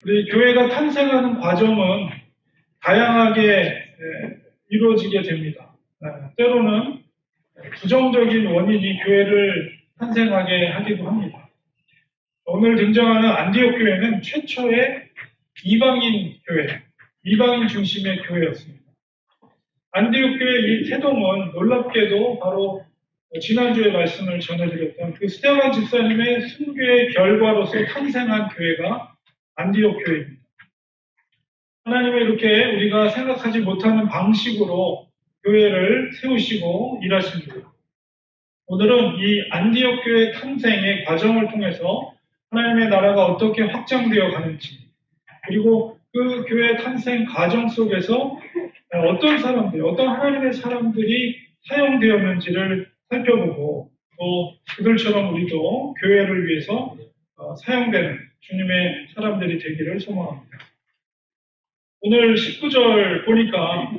우리 교회가 탄생하는 과정은 다양하게 이루어지게 됩니다. 때로는 부정적인 원인이 교회를 탄생하게 하기도 합니다. 오늘 등장하는 안디옥 교회는 최초의 이방인 교회, 이방인 중심의 교회였습니다. 안디옥 교회 이 태동은 놀랍게도 바로 지난주에 말씀을 전해드렸던 그 스테반 집사님의 순교의 결과로서 탄생한 교회가 안디옥 교회입니다. 하나님은 이렇게 우리가 생각하지 못하는 방식으로 교회를 세우시고 일하십니다. 오늘은 이 안디옥 교회 탄생의 과정을 통해서 하나님의 나라가 어떻게 확장되어 가는지, 그리고 그 교회 탄생 과정 속에서 어떤 사람들, 어떤 하나님의 사람들이 사용되었는지를 살펴보고, 또 그들처럼 우리도 교회를 위해서 사용되는 주님의 사람들이 되기를 소망합니다. 오늘 19절 보니까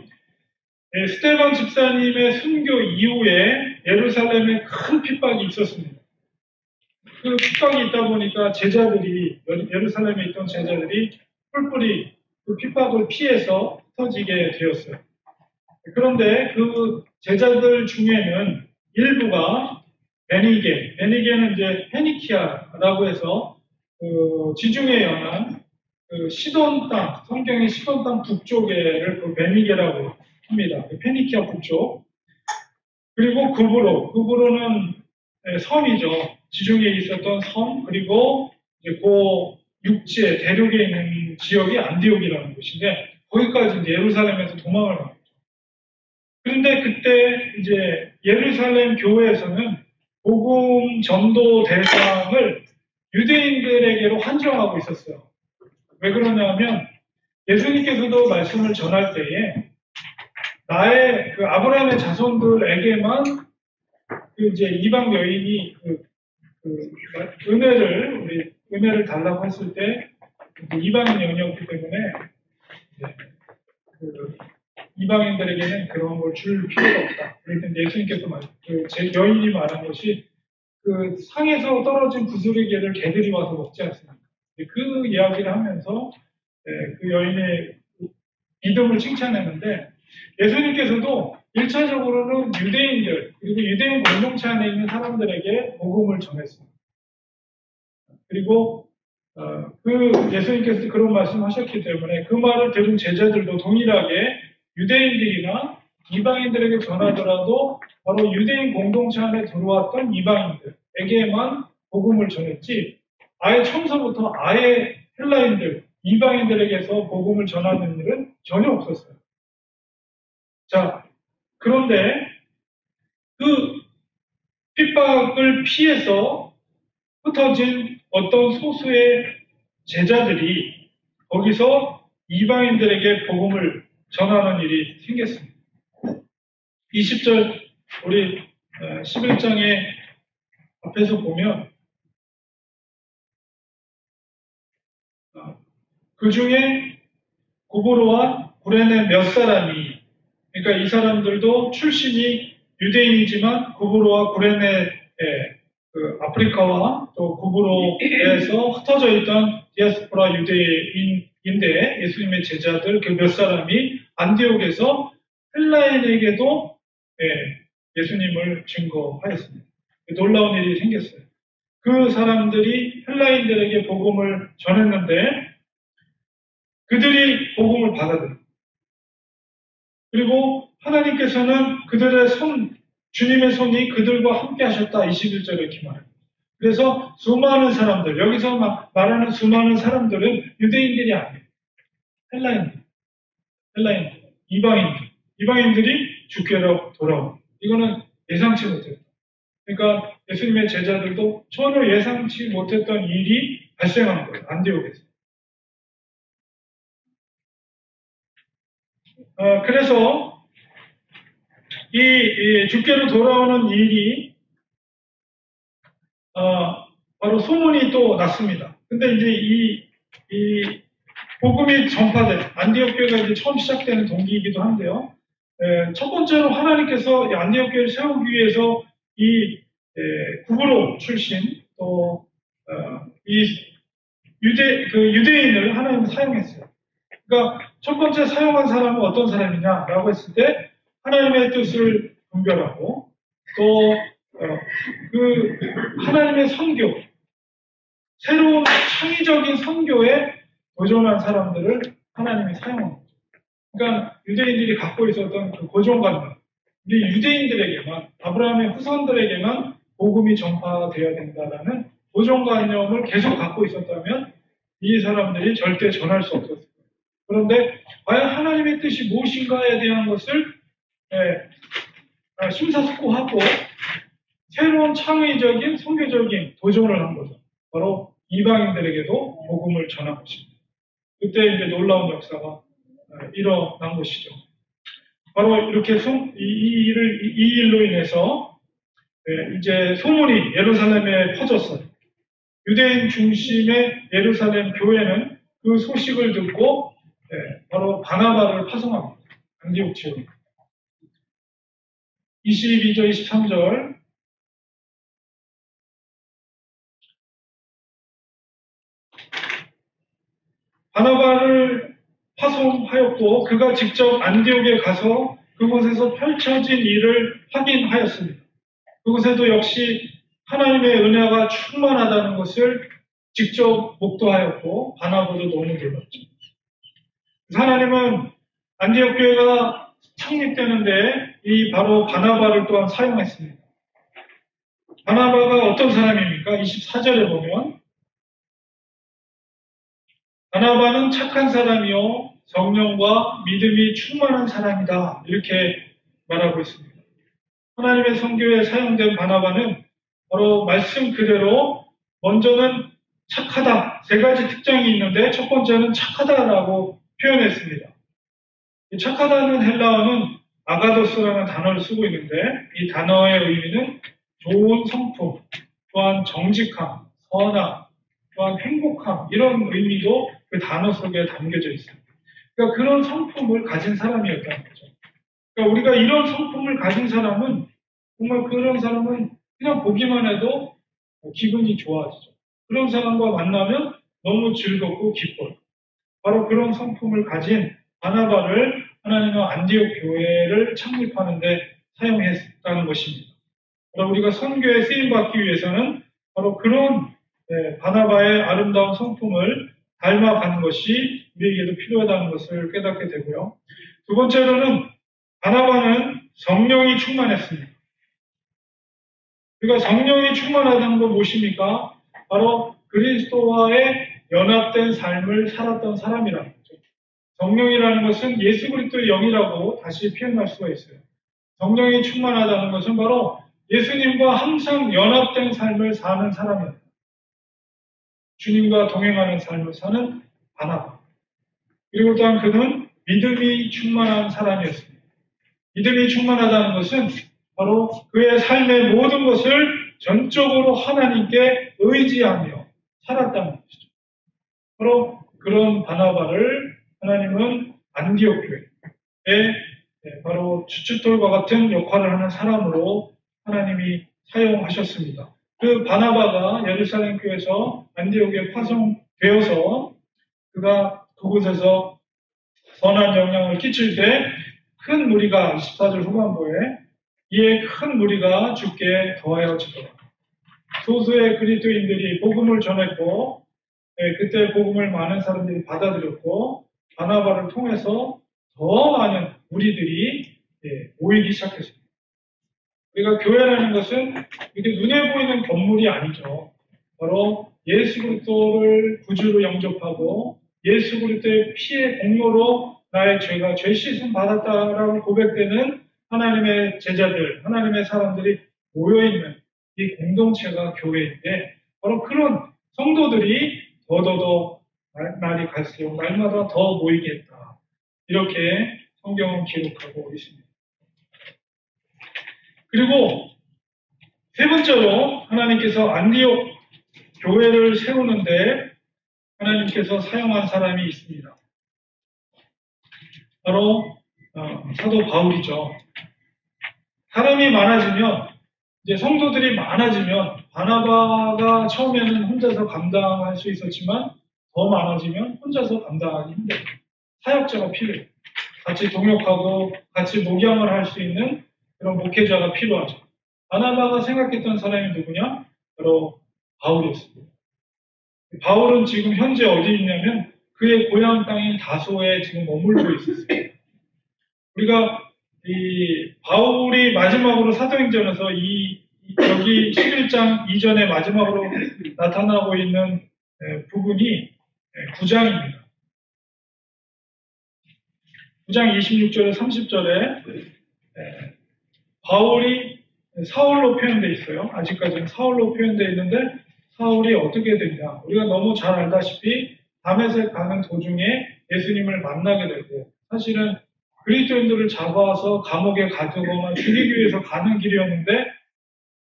스테반 집사님의 순교 이후에 예루살렘에 큰 핍박이 있었습니다. 그 핍박이 있다 보니까 제자들이, 예루살렘에 있던 제자들이 뿔뿔이 그 핍박을 피해서 흩어지게 되었어요. 그런데 그 제자들 중에는 일부가 베니게는 이제 페니키아라고 해서 그 지중해 연안 그 시돈 땅, 성경의 시돈 땅 북쪽에를 그 베니게라고 합니다. 그 페니키아 북쪽. 그리고 구브로는 섬이죠. 지중해에 있었던 섬, 그리고 이제 그 육지에 대륙에 있는 지역이 안디옥이라는 곳인데 거기까지 이제 예루살렘에서 도망을 갑니다. 그런데 그때 이제 예루살렘 교회에서는 복음 전도 대상을 유대인들에게로 한정하고 있었어요. 왜 그러냐면 예수님께서도 말씀을 전할 때에 나의 그 아브라함의 자손들에게만 그 이제 이방 여인이 은혜를 달라고 했을 때 이방인 영역이기 때문에 그 이방인들에게는 그런 걸 줄 필요가 없다. 그랬더니 예수님께서 제 여인이 말한 것이 그 상에서 떨어진 부스러기를 개들이 와서 먹지 않습니까? 그 이야기를 하면서 그 여인의 믿음을 칭찬했는데 예수님께서도 1차적으로는 유대인들, 그리고 유대인 공동체 안에 있는 사람들에게 복음을 전했습니다. 그리고 예수님께서 그런 말씀하셨기 때문에 그 말을 들은 제자들도 동일하게 유대인들이나 이방인들에게 전하더라도 바로 유대인 공동체 안에 들어왔던 이방인들에게만 복음을 전했지, 아예 처음서부터 아예 헬라인들, 이방인들에게서 복음을 전하는 일은 전혀 없었어요. 자, 그런데 그 핍박을 피해서 흩어진 어떤 소수의 제자들이 거기서 이방인들에게 복음을 전하는 일이 생겼습니다. 20절 우리 11장의 앞에서 보면 그 중에 구브로와 구레네 몇 사람이, 그러니까 이 사람들도 출신이 유대인이지만 구브로와 구레네 그 아프리카와 또 구브로에서 흩어져 있던 디아스포라 유대인인데 예수님의 제자들 그 몇 사람이 안디옥에서 헬라인에게도 예수님을 증거하였습니다. 놀라운 일이 생겼어요. 그 사람들이 헬라인들에게 복음을 전했는데 그들이 복음을 받아들여요. 그리고 하나님께서는 그들의 주님의 손이 그들과 함께 하셨다. 21절에 이렇게 말합니다. 그래서 수많은 사람들, 여기서 말하는 수많은 사람들은 유대인들이 아니에요. 헬라인들, 이방인들이 주께로 돌아옵니다. 이거는 예상치 못했다. 그러니까 예수님의 제자들도 전혀 예상치 못했던 일이 발생한 거예요. 안디옥에서. 그래서 이 주께로 돌아오는 일이 바로 소문이 또 났습니다. 근데 이제 이 복음이 전파된 안디옥 교회가 이제 처음 시작되는 동기이기도 한데요. 첫 번째로 하나님께서 안디옥 교회를 세우기 위해서 이 구브로 출신 또 이 유대인을 하나님은 사용했어요. 그러니까 첫 번째 사용한 사람은 어떤 사람이냐라고 했을 때 하나님의 뜻을 분별하고 또 그 하나님의 선교, 새로운 창의적인 선교에 도전한 사람들을 하나님이 사용합니다. 그러니까 유대인들이 갖고 있었던 그 고정관념, 우리 유대인들에게만, 아브라함의 후손들에게만 복음이 전파되어야 된다라는 고정관념을 계속 갖고 있었다면 이 사람들이 절대 전할 수 없었어요. 그런데 과연 하나님의 뜻이 무엇인가에 대한 것을 심사숙고하고 새로운 창의적인 선교적인 도전을 한 거죠. 바로 이방인들에게도 복음을 전한 것입니다. 그때 이제 놀라운 역사가 일어난 것이죠. 바로 이렇게 이 일로 인해서 이제 소문이 예루살렘에 퍼졌어요. 유대인 중심의 예루살렘 교회는 그 소식을 듣고 바로 바나바를 파송합니다. 안디옥 지역. 22절, 23절. 바나바를 파송하였고 그가 직접 안디옥에 가서 그곳에서 펼쳐진 일을 확인하였습니다. 그곳에도 역시 하나님의 은혜가 충만하다는 것을 직접 목도하였고 바나바도 너무 놀랐죠. 하나님은 안디옥 교회가 창립되는데 이 바로 바나바를 또한 사용했습니다. 바나바가 어떤 사람입니까? 24절에 보면 바나바는 착한 사람이요 성령과 믿음이 충만한 사람이다 이렇게 말하고 있습니다. 하나님의 선교에 사용된 바나바는 바로 말씀 그대로 먼저는 착하다 세 가지 특징이 있는데 첫 번째는 착하다라고 표현했습니다. 착하다는 헬라어는 아가도스라는 단어를 쓰고 있는데 이 단어의 의미는 좋은 성품, 또한 정직함, 선함, 또한 행복함 이런 의미도 그 단어 속에 담겨져 있습니다. 그러니까 그런 성품을 가진 사람이었다는 거죠. 그러니까 우리가 이런 성품을 가진 사람은 정말 그런 사람은 그냥 보기만 해도 기분이 좋아지죠. 그런 사람과 만나면 너무 즐겁고 기뻐요. 바로 그런 성품을 가진 바나바를 하나님은 안디옥 교회를 창립하는 데 사용했다는 것입니다. 우리가 선교에 쓰임받기 위해서는 바로 그런 바나바의 아름다운 성품을 닮아가는 것이 우리에게도 필요하다는 것을 깨닫게 되고요. 두 번째로는 바나바는 성령이 충만했습니다. 그러니까 성령이 충만하다는 건 무엇입니까? 바로 그리스도와의 연합된 삶을 살았던 사람이라는 거죠. 성령이라는 것은 예수 그리스도의 영이라고 다시 표현할 수가 있어요. 성령이 충만하다는 것은 바로 예수님과 항상 연합된 삶을 사는 사람입니다. 주님과 동행하는 삶을 사는 바나바. 그리고 또한 그는 믿음이 충만한 사람이었습니다. 믿음이 충만하다는 것은 바로 그의 삶의 모든 것을 전적으로 하나님께 의지하며 살았다는 것이죠. 바로 그런 바나바를 하나님은 안디옥 교회에 바로 주춧돌과 같은 역할을 하는 사람으로 하나님이 사용하셨습니다. 그 바나바가 예루살렘 교회에서 안디옥에 파송되어서 그가 그곳에서 선한 영향을 끼칠 때 큰 무리가 24절 후반부에 이에 큰 무리가 주께 더하여지더라. 소수의 그리스도인들이 복음을 전했고 그때 복음을 많은 사람들이 받아들였고 바나바를 통해서 더 많은 무리들이 모이기 시작했습니다. 그러니까 교회라는 것은 이렇게 눈에 보이는 건물이 아니죠. 바로 예수 그리스도를 구주로 영접하고 예수 그리스도의 피의 공로로 나의 죄가 죄 씻음 받았다라고 고백되는 하나님의 제자들, 하나님의 사람들이 모여있는 이 공동체가 교회인데 바로 그런 성도들이 더더더 날이 갈수록 날마다 더 모이겠다. 이렇게 성경은 기록하고 있습니다. 그리고 세 번째로 하나님께서 안디옥 교회를 세우는데 하나님께서 사용한 사람이 있습니다. 바로 사도 바울이죠. 사람이 많아지면 이제 성도들이 많아지면 바나바가 처음에는 혼자서 감당할 수 있었지만 더 많아지면 혼자서 감당하기 힘들어요. 사역자가 필요해요. 같이 동역하고 같이 목양을 할 수 있는 그런 목회자가 필요하죠. 바나바가 생각했던 사람이 누구냐? 바로 바울이었습니다. 바울은 지금 현재 어디 있냐면 그의 고향 땅인 다소에 지금 머물고 있었어요. 우리가 이 바울이 마지막으로 사도행전에서 여기 11장 이전에 마지막으로 나타나고 있는 부분이 9장입니다. 9장 26절에 30절에 바울이 사울로 표현되어 있어요. 아직까지는 사울로 표현되어 있는데 사울이 어떻게 되냐. 우리가 너무 잘 알다시피 다메섹 가는 도중에 예수님을 만나게 되고 사실은 그리스도인들을 잡아서 감옥에 가두거나 죽이기 위해서 가는 길이었는데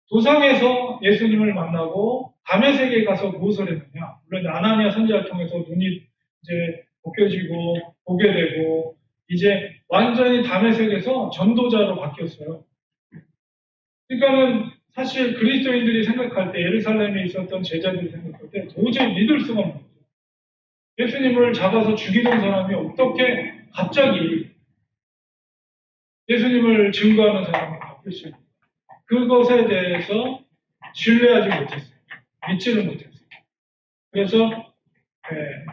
도상에서 예수님을 만나고 다메섹에 가서 무엇을 했느냐. 물론 아나니아 선지자를 통해서 눈이 이제 벗겨지고 보게 되고 이제 완전히 다메섹에서 전도자로 바뀌었어요. 그러니까는 사실 그리스도인들이 생각할 때 예루살렘에 있었던 제자들이 생각할 때 도저히 믿을 수가 없는 거죠. 예수님을 잡아서 죽이던 사람이 어떻게 갑자기 예수님을 증거하는 사람이 바뀔 수 있는가. 그것에 대해서 신뢰하지 못했어요. 믿지를 못했어요. 그래서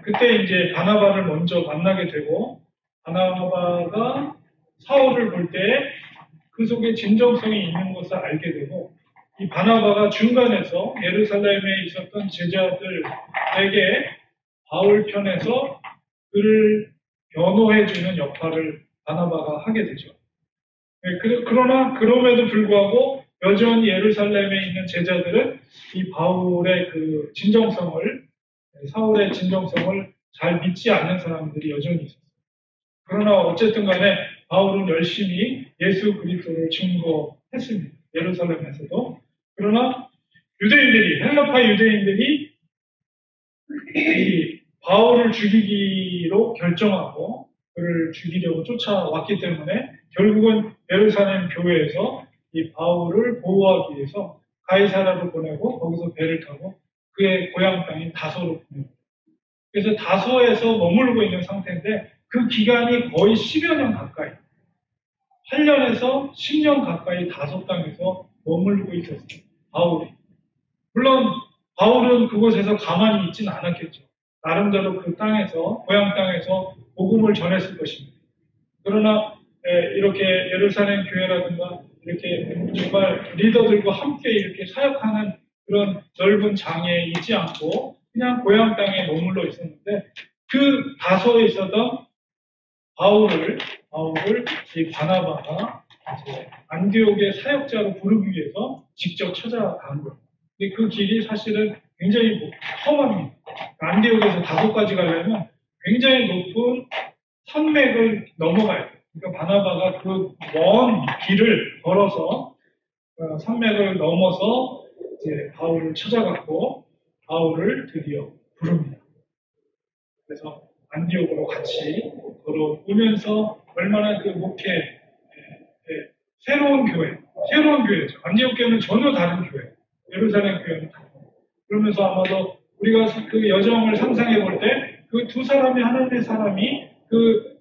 그때 이제 바나바를 먼저 만나게 되고 바나바가 사울을 볼 때 그 속에 진정성이 있는 것을 알게 되고 이 바나바가 중간에서 예루살렘에 있었던 제자들에게 바울 편에서 그를 변호해주는 역할을 바나바가 하게 되죠. 그러나 그럼에도 불구하고 여전히 예루살렘에 있는 제자들은 이 바울의 그 진정성을 사울의 진정성을 잘 믿지 않는 사람들이 여전히 있었어요. 그러나 어쨌든 간에 바울은 열심히 예수 그리스도를 증거했습니다. 예루살렘에서도. 그러나 유대인들이 헬라파 유대인들이 이 바울을 죽이기로 결정하고 그를 죽이려고 쫓아왔기 때문에 결국은 예루살렘 교회에서 이 바울을 보호하기 위해서 가이사라로 보내고 거기서 배를 타고 그의 고향 땅인 다소로 보내고 그래서 다소에서 머물고 있는 상태인데 그 기간이 거의 10여 년 가까이 8년에서 10년 가까이 다소 땅에서 머물고 있었어요. 바울이. 물론 바울은 그곳에서 가만히 있지는 않았겠죠. 나름대로 그 땅에서 고향 땅에서 복음을 전했을 것입니다. 그러나 이렇게 예루살렘 교회라든가 이렇게 정말 리더들과 함께 이렇게 사역하는 그런 넓은 장에 있지 않고 그냥 고향 땅에 머물러 있었는데 그 다소에 있었던 바울을 이 바나바가 안디옥의 사역자로 부르기 위해서 직접 찾아간 거예요. 근데 그 길이 사실은 굉장히 험합니다. 안디옥에서 다소까지 가려면 굉장히 높은 산맥을 넘어가야 돼요. 그러니까 바나바가 그 먼 길을 걸어서 산맥을 넘어서 이제 바울을 찾아갔고 바울을 드디어 부릅니다. 그래서 안디옥으로 같이 걸어오면서 얼마나 그 목회 새로운 교회죠. 안디옥 교회는 전혀 다른 교회, 예루살렘 교회는 다르고 그러면서 아마도 우리가 그 여정을 상상해 볼 때 그 두 사람이 하나님의 사람이 그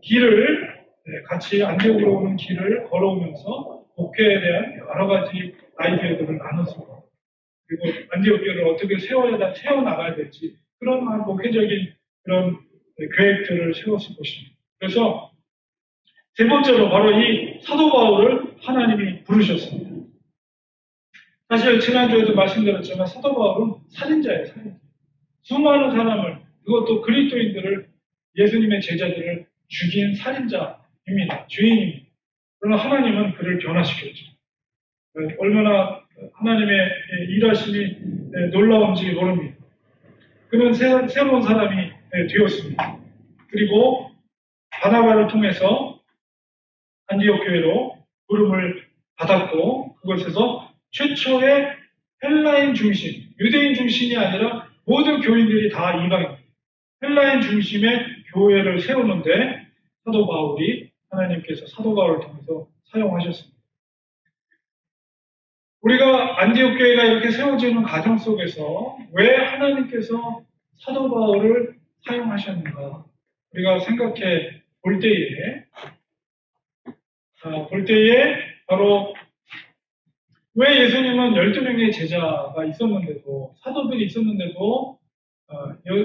길을 같이 안디옥으로 오는 길을 걸어오면서 목회에 대한 여러 가지 아이디어들을 나눴을 거예요. 그리고 안디옥 교회를 어떻게 세워나가야 될지 그런 목회적인 그런 계획들을 세웠을 것입니다. 그래서 세 번째로 바로 이 사도 바울을 하나님이 부르셨습니다. 사실 지난주에도 말씀드렸지만 사도 바울은 살인자예요. 살인자. 수많은 사람을 그것도 그리스도인들을 예수님의 제자들을 죽인 살인자입니다. 주인입니다. 그러나 하나님은 그를 변화시켰죠. 얼마나 하나님의 일하심이 놀라운지 모릅니다. 그는 새로운 사람이 되었습니다. 그리고 바나바를 통해서 안디옥 교회로 부름을 받았고 그곳에서 최초의 헬라인 중심, 유대인 중심이 아니라 모든 교인들이 다 이방입니다. 헬라인 중심의 교회를 세우는데 사도 바울이 하나님께서 사도 바울을 통해서 사용하셨습니다. 우리가 안디옥 교회가 이렇게 세워지는 과정 속에서 왜 하나님께서 사도 바울을 사용하셨는가? 우리가 생각해 볼 때에 바로 왜 예수님은 12명의 제자가 있었는데도 사도들이 있었는데도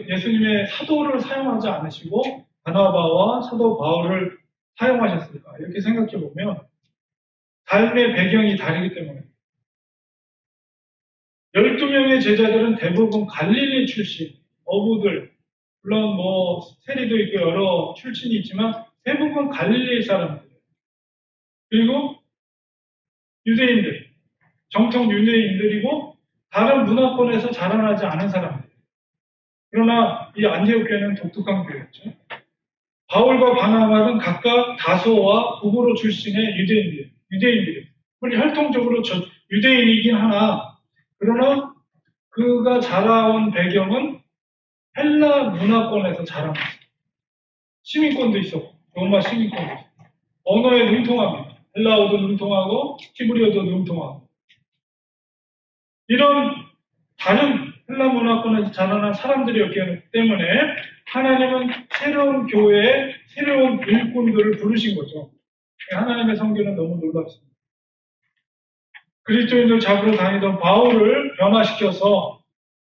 예수님의 사도를 사용하지 않으시고 바나바와 사도 바울을 사용하셨을까? 이렇게 생각해 보면 삶의 배경이 다르기 때문에 12명의 제자들은 대부분 갈릴리 출신, 어부들, 물론 뭐 세리도 있고 여러 출신이 있지만 대부분 갈릴리 사람들, 그리고 유대인들, 정통 유대인들이고 다른 문화권에서 자라나지 않은 사람들. 그러나 이 안디옥 교회는 독특한 교회였죠. 바울과 바나바는 각각 다소와 부고로 출신의 유대인들이에요. 물론 혈통적으로 유대인이긴 하나, 그러나 그가 자라온 배경은 헬라 문화권에서 자라났어요. 시민권도 있었고, 로마 시민권도 있었고, 언어에 능통합니다. 헬라어도 능통하고, 히브리어도 능통하고. 이런 다른 헬라 문화권에서 자라난 사람들이었기 때문에 하나님은 새로운 교회에 새로운 일꾼들을 부르신 거죠. 하나님의 선교는 너무 놀랍습니다. 그리스도인들 잡으러 다니던 바울을 변화시켜서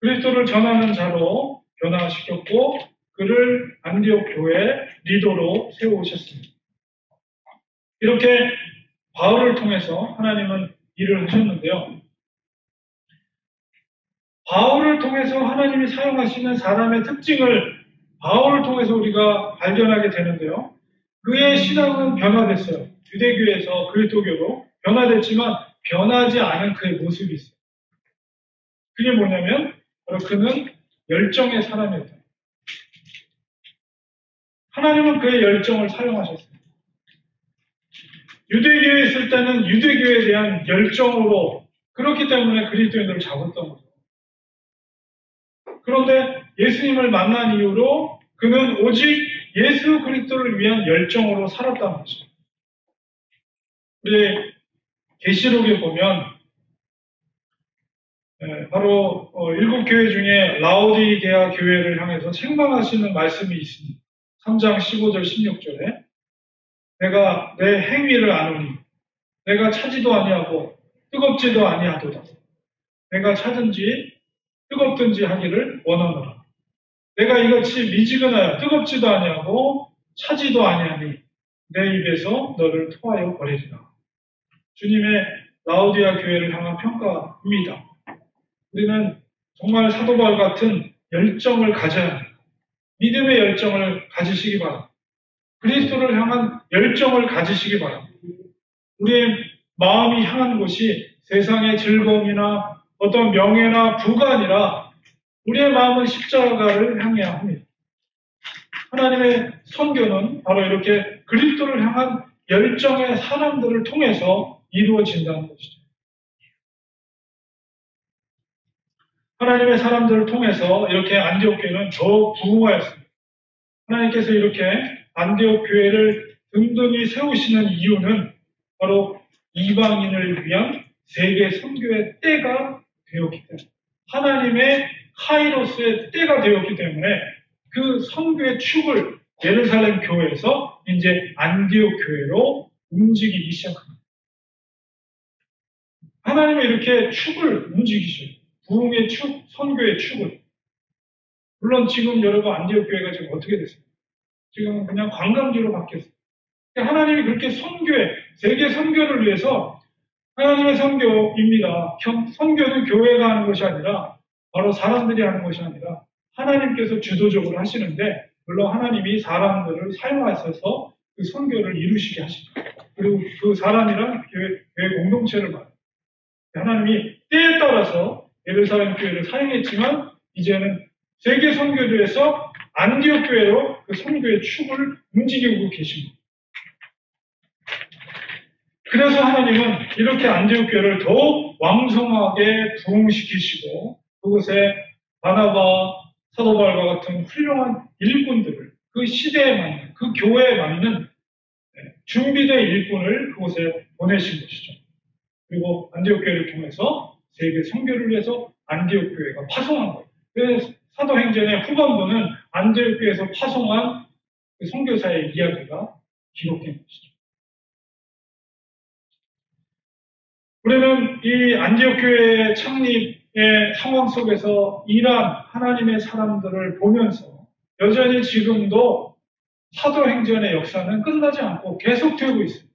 그리스도를 전하는 자로 변화시켰고 그를 안디옥 교회 리더로 세우셨습니다. 이렇게 바울을 통해서 하나님은 일을 하셨는데요. 바울을 통해서 하나님이 사용하시는 사람의 특징을 바울을 통해서 우리가 발견하게 되는데요. 그의 신앙은 변화됐어요. 유대교에서 그리스도교로 변화됐지만 변하지 않은 그의 모습이 있어요. 그게 뭐냐면 바로 그는 열정의 사람이었다. 하나님은 그의 열정을 사용하셨습니다. 유대교에 있을 때는 유대교에 대한 열정으로 그렇기 때문에 그리스도인들을 잡았던 거죠. 그런데 예수님을 만난 이후로 그는 오직 예수 그리스도를 위한 열정으로 살았다는 것이죠. 우리 계시록에 보면 바로 일곱 교회 중에 라오디게아 교회를 향해서 책망하시는 말씀이 있습니다. 3장 15절 16절에 내가 내 행위를 아노니 내가 차지도 아니하고 뜨겁지도 아니하도다. 내가 차든지 뜨겁든지 하기를 원하노라. 내가 이같이 미지근하여 뜨겁지도 아니하고 차지도 아니하니 내 입에서 너를 토하여 버리리라. 주님의 라오디아 교회를 향한 평가입니다. 우리는 정말 사도 바울 같은 열정을 가져야 합니다. 믿음의 열정을 가지시기 바랍니다. 그리스도를 향한 열정을 가지시기 바랍니다. 우리의 마음이 향한 곳이 세상의 즐거움이나 어떤 명예나 부가 아니라 우리의 마음은 십자가를 향해야 합니다. 하나님의 선교는 바로 이렇게 그리스도를 향한 열정의 사람들을 통해서 이루어진다는 것이죠. 하나님의 사람들을 통해서 이렇게 안디옥 교회는 더욱 부흥하였습니다. 하나님께서 이렇게 안디옥 교회를 든든히 세우시는 이유는 바로 이방인을 위한 세계 선교의 때가 되었기 때문에 하나님의 카이로스의 때가 되었기 때문에 그 선교의 축을 예루살렘 교회에서 이제 안디옥 교회로 움직이기 시작합니다. 하나님이 이렇게 축을 움직이셔요. 부흥의 축, 선교의 축을. 물론 지금 여러분 안디옥 교회가 지금 어떻게 됐어요? 지금 그냥 관광지로 바뀌었어요. 하나님이 그렇게 선교회, 세계 선교를 위해서 하나님의 선교입니다. 선교는 교회가 하는 것이 아니라 바로 사람들이 하는 것이 아니라 하나님께서 주도적으로 하시는데 물론 하나님이 사람들을 사용하셔서 그 선교를 이루시게 하시죠. 그리고 그 사람이란 교회 공동체를 말해요. 하나님이 때에 따라서 예루살렘 교회를 사용했지만 이제는 세계 선교를 위해서 안디옥 교회로 그 선교의 축을 움직이고 계십니다. 그래서 하나님은 이렇게 안디옥 교회를 더욱 왕성하게 부흥시키시고 그곳에 바나바, 사도 바울과 같은 훌륭한 일꾼들을 그 시대에 맞는, 그 교회에 맞는 준비된 일꾼을 그곳에 보내신 것이죠. 그리고 안디옥 교회를 통해서 세계 선교를 위해서 안디옥 교회가 파송한 거예요. 그래서 사도행전의 후반부는 안디옥교에서 파송한 그 선교사의 이야기가 기록된 것이죠. 우리는 이 안디옥교회 창립의 상황 속에서 일한 하나님의 사람들을 보면서 여전히 지금도 사도행전의 역사는 끝나지 않고 계속되고 있습니다.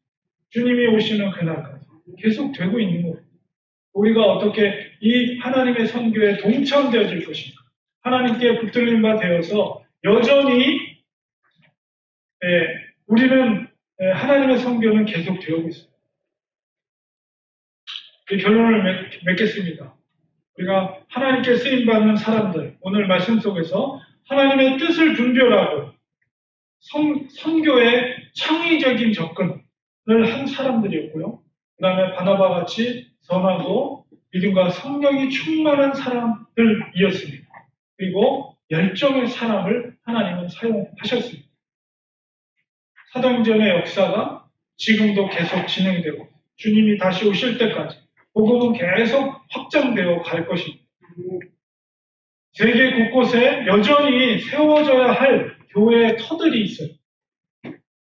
주님이 오시는 그날까지 계속되고 있는 겁니다. 우리가 어떻게 이 하나님의 선교에 동참되어질 것인가? 하나님께 붙들린 바 되어서 여전히 우리는 하나님의 선교는 계속되고 있습니다. 이 결론을 맺겠습니다. 우리가 하나님께 쓰임받는 사람들, 오늘 말씀 속에서 하나님의 뜻을 분별하고 선교의 창의적인 접근을 한 사람들이었고요. 그 다음에 바나바 같이 선하고 믿음과 성령이 충만한 사람들이었습니다. 그리고 열정의 사람을 하나님은 사용하셨습니다. 사도행전의 역사가 지금도 계속 진행되고 주님이 다시 오실 때까지 복음은 계속 확장되어 갈 것입니다. 세계 곳곳에 여전히 세워져야 할 교회의 터들이 있어요.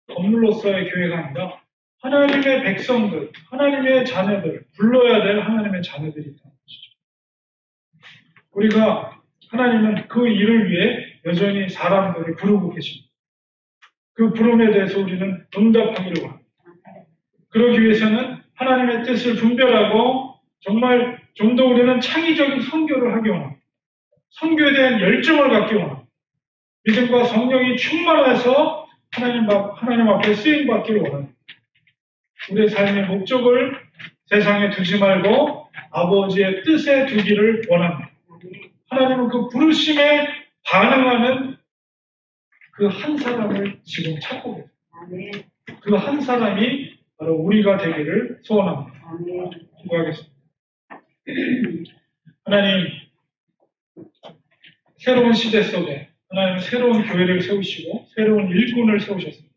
건물로서의 교회가 아니라 하나님의 백성들, 하나님의 자녀들, 불러야 될 하나님의 자녀들이 있다는 것이죠. 우리가 하나님은 그 일을 위해 여전히 사람들을 부르고 계십니다. 그 부름에 대해서 우리는 응답하기를 원합니다. 그러기 위해서는 하나님의 뜻을 분별하고 정말 좀 더 우리는 창의적인 선교를 하기 원합니다. 선교에 대한 열정을 갖기 원합니다. 믿음과 성령이 충만해서 하나님 앞에 쓰임받기를 원합니다. 우리의 삶의 목적을 세상에 두지 말고 아버지의 뜻에 두기를 원합니다. 하나님은 그 부르심에 반응하는 그 한 사람을 지금 찾고 계십니다. 그 한 사람이 바로 우리가 되기를 소원합니다. 기도하겠습니다. 하나님, 새로운 시대 속에 하나님 새로운 교회를 세우시고 새로운 일꾼을 세우셨습니다.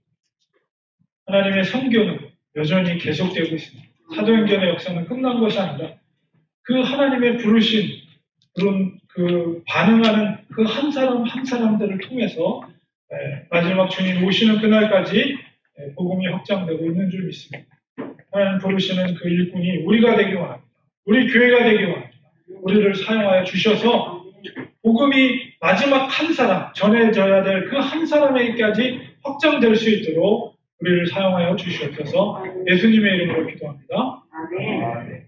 하나님의 선교는 여전히 계속되고 있습니다. 사도행전의 역사는 끝난 것이 아니라 그 하나님의 부르신 그런 그 반응하는 그 한 사람 한 사람들을 통해서 마지막 주님 오시는 그날까지 복음이 확장되고 있는 줄 믿습니다. 하나님 부르시는 그 일꾼이 우리가 되기 원합니다. 우리 교회가 되기 원합니다. 우리를 사용하여 주셔서 복음이 마지막 한 사람, 전해져야 될 그 한 사람에게까지 확장될 수 있도록 우리를 사용하여 주시옵소서. 예수님의 이름으로 기도합니다. 아멘.